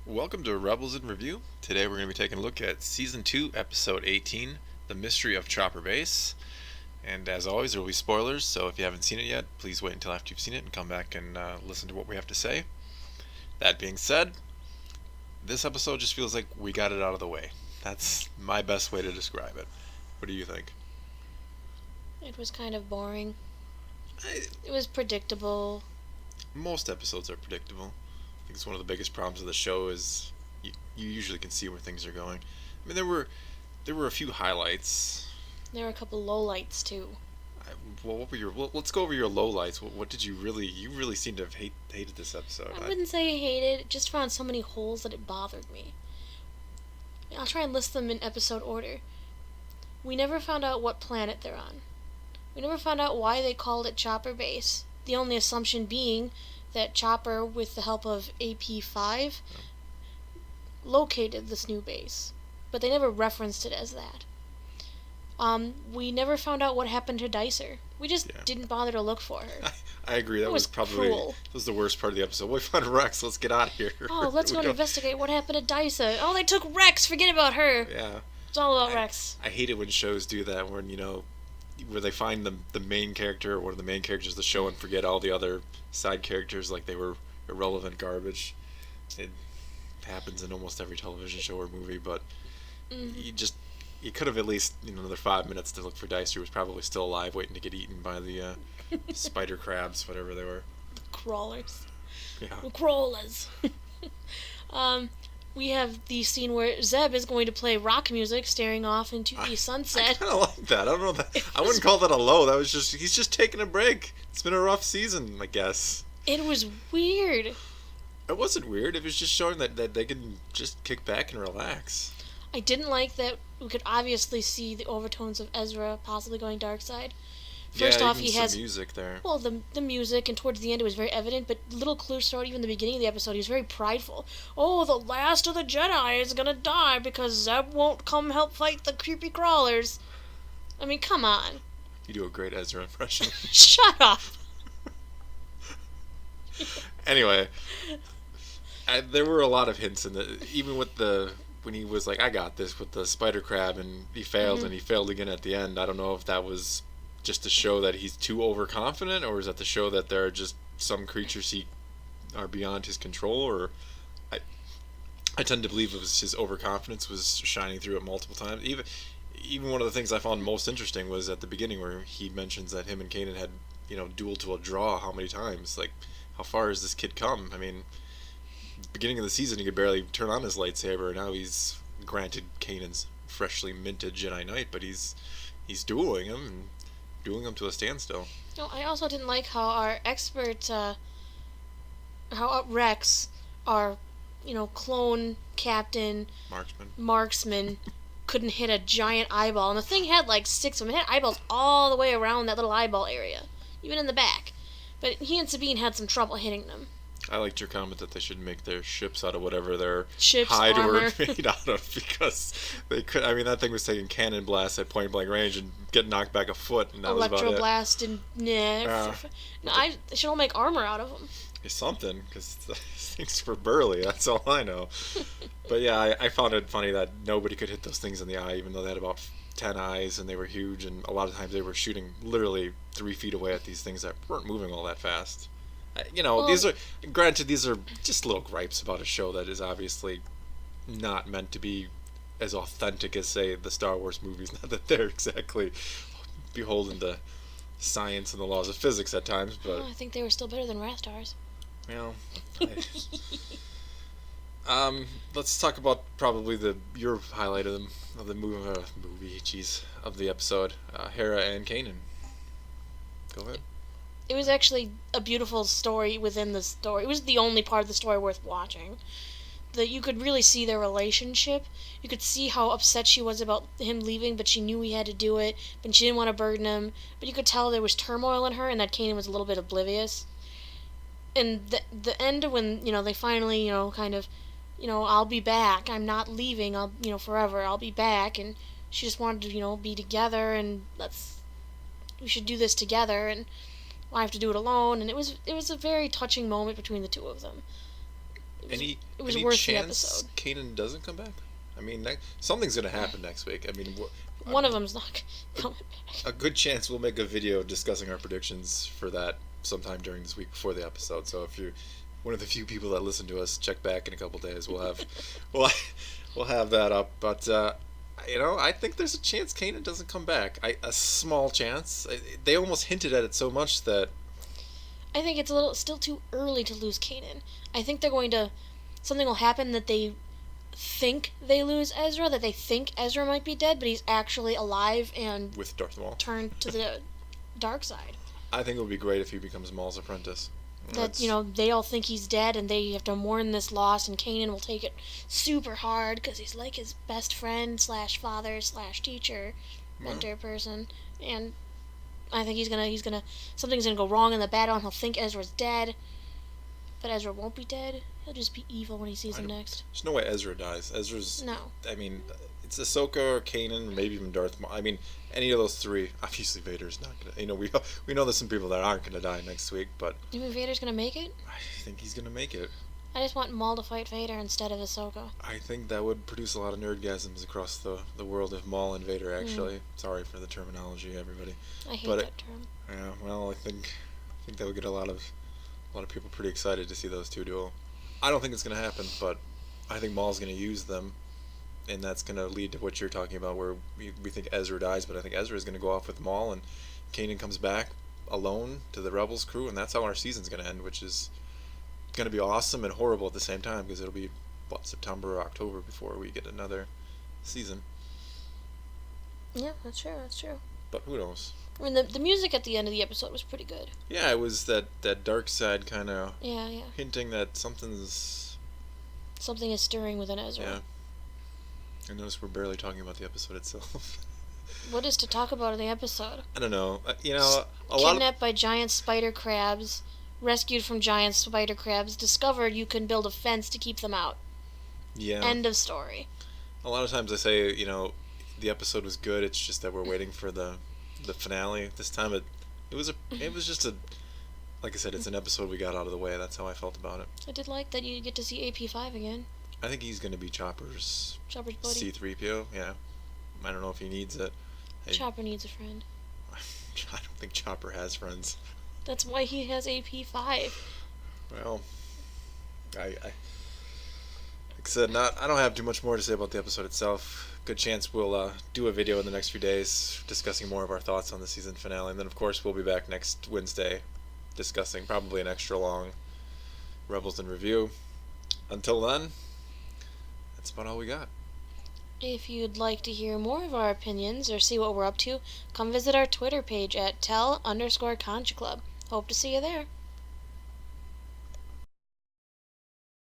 Welcome to Rebels in Review. Today we're going to be taking a look at Season 2, Episode 18, The Mystery of Chopper Base. And as always, there will be spoilers, so if you haven't seen it yet, please wait until after you've seen it and come back and listen to what we have to say. That being said, this episode just feels like we got it out of the way. That's my best way to describe it. What do you think? It was kind of boring. I, It was predictable. Most episodes are predictable. I think it's one of the biggest problems of the show is you usually can see where things are going. I mean, there were a few highlights. There were a couple lowlights too. Let's go over your lowlights. What did you really seem to have hated this episode? I wouldn't say I hated it, just found so many holes that it bothered me. I'll try and list them in episode order. We never found out what planet they're on. We never found out why they called it Chopper Base. The only assumption being that Chopper, with the help of AP5, located this new base. But they never referenced it as that. We never found out what happened to Dicer. We just didn't bother to look for her. I agree. That was probably cruel. That was the worst part of the episode. We found Rex. Let's get out of here. Oh, let's go and investigate what happened to Dicer. Oh, they took Rex. Forget about her. Yeah. It's all about Rex. I hate it when shows do that, when where they find the main character or one of the main characters of the show and forget all the other side characters like they were irrelevant garbage. It happens in almost every television show or movie, but you could have at least another 5 minutes to look for Dicer, who was probably still alive, waiting to get eaten by the spider crabs, whatever they were. The crawlers. Yeah. The crawlers. We have the scene where Zeb is going to play rock music, staring off into the sunset. I kind of like that. I don't know that. I wouldn't call that a low. That was he's just taking a break. It's been a rough season, I guess. It was weird. It wasn't weird. It was just showing that they can just kick back and relax. I didn't like that we could obviously see the overtones of Ezra possibly going dark side. First off, he has music there. Well, the music, and towards the end it was very evident, but little clues throughout even the beginning of the episode, he was very prideful. Oh, the last of the Jedi is gonna die because Zeb won't come help fight the creepy crawlers. I mean, come on. You do a great Ezra impression. Shut up. Anyway, there were a lot of hints in even with when he was like, I got this with the spider crab, and he failed, and he failed again at the end. I don't know if that was just to show that he's too overconfident, or is that to show that there are just some creatures he are beyond his control, or I tend to believe it was his overconfidence was shining through it multiple times. Even one of the things I found most interesting was at the beginning where he mentions that him and Kanan had dueled to a draw how many times. Like, how far has this kid come? I mean, beginning of the season he could barely turn on his lightsaber. Now he's granted Kanan's freshly minted Jedi Knight, but he's dueling him and doing them to a standstill. No, I also didn't like how our expert, how Rex, our, clone captain, marksman, couldn't hit a giant eyeball. And the thing had like 6 of them. It had eyeballs all the way around that little eyeball area, even in the back. But he and Sabine had some trouble hitting them. I liked your comment that they should make their ships out of whatever their hide were made out of, because they could. I mean, that thing was taking cannon blasts at point blank range and getting knocked back a foot, and that was about it. Electroblast and no, they should all make armor out of them. It's something, because these things were burly. That's all I know. But yeah, I found it funny that nobody could hit those things in the eye, even though they had about 10 eyes and they were huge, and a lot of times they were shooting literally 3 feet away at these things that weren't moving all that fast. These are just little gripes about a show that is obviously not meant to be as authentic as, say, the Star Wars movies. Not that they're exactly beholden to science and the laws of physics at times, but I think they were still better than Rastars. Well, let's talk about probably your highlight of the episode, Hera and Kanan. Go ahead. It was actually a beautiful story within the story. It was the only part of the story worth watching. That you could really see their relationship. You could see how upset she was about him leaving, but she knew he had to do it, but she didn't want to burden him. But you could tell there was turmoil in her, and that Kanan was a little bit oblivious. And the end when, they finally, kind of, I'll be back. I'm not leaving. I'll, forever. I'll be back. And she just wanted to, be together, and we should do this together, and I have to do it alone. And it was a very touching moment between the two of them. It was Any worth the chance episode. Kanan doesn't come back? I mean, something's gonna happen next week. I mean, One of them's not coming back. a good chance we'll make a video discussing our predictions for that sometime during this week before the episode. So if you're one of the few people that listen to us, check back in a couple days. We'll we'll have that up. But I think there's a chance Kanan doesn't come back. A small chance. They almost hinted at it so much that I think it's still too early to lose Kanan. I think something will happen that they think they lose Ezra, that they think Ezra might be dead, but he's actually alive and with Darth Maul turned to the dark side. I think it would be great if he becomes Maul's apprentice. That, they all think he's dead and they have to mourn this loss, and Kanan will take it super hard because he's like his best friend / father / teacher, mentor person, and I think something's gonna go wrong in the battle and he'll think Ezra's dead, but Ezra won't be dead. He'll just be evil when he sees him next. There's no way Ezra dies. No. I mean, it's Ahsoka or Kanan or maybe even Darth Maul. I mean, any of those three. Obviously, Vader's not gonna. We know there's some people that aren't gonna die next week, but You mean Vader's gonna make it? I think he's gonna make it. I just want Maul to fight Vader instead of Ahsoka. I think that would produce a lot of nerdgasms across the world if Maul and Vader actually. Sorry for the terminology, everybody. I hate that term. Yeah, well, I think that would get a lot of people pretty excited to see those two duel. I don't think it's gonna happen, but I think Maul's gonna use them, and that's gonna lead to what you're talking about, where we think Ezra dies, but I think Ezra is gonna go off with Maul, and Kanan comes back alone to the Rebels crew, and that's how our season's gonna end, which is gonna be awesome and horrible at the same time, because it'll be September or October before we get another season. Yeah, that's true. But who knows? I mean, the music at the end of the episode was pretty good. Yeah, it was that dark side kind of Yeah. hinting that something is stirring within Ezra. Yeah. I notice we're barely talking about the episode itself. What is to talk about in the episode? I don't know. Kidnapped by giant spider crabs, rescued from giant spider crabs, discovered you can build a fence to keep them out. Yeah. End of story. A lot of times I say, the episode was good. It's just that we're waiting for the finale. This time it was just like I said, it's an episode we got out of the way. That's how I felt about it. I did like that you get to see AP5 again. I think he's going to be Chopper's buddy. C-3PO, yeah. I don't know if he needs it. Chopper needs a friend. I don't think Chopper has friends. That's why he has AP5. Well, like I said, I don't have too much more to say about the episode itself. Good chance we'll do a video in the next few days discussing more of our thoughts on the season finale, and then of course we'll be back next Wednesday discussing probably an extra long Rebels in Review. Until then, that's about all we got. If you'd like to hear more of our opinions or see what we're up to, come visit our Twitter page at tel_concha club. Hope to see you there.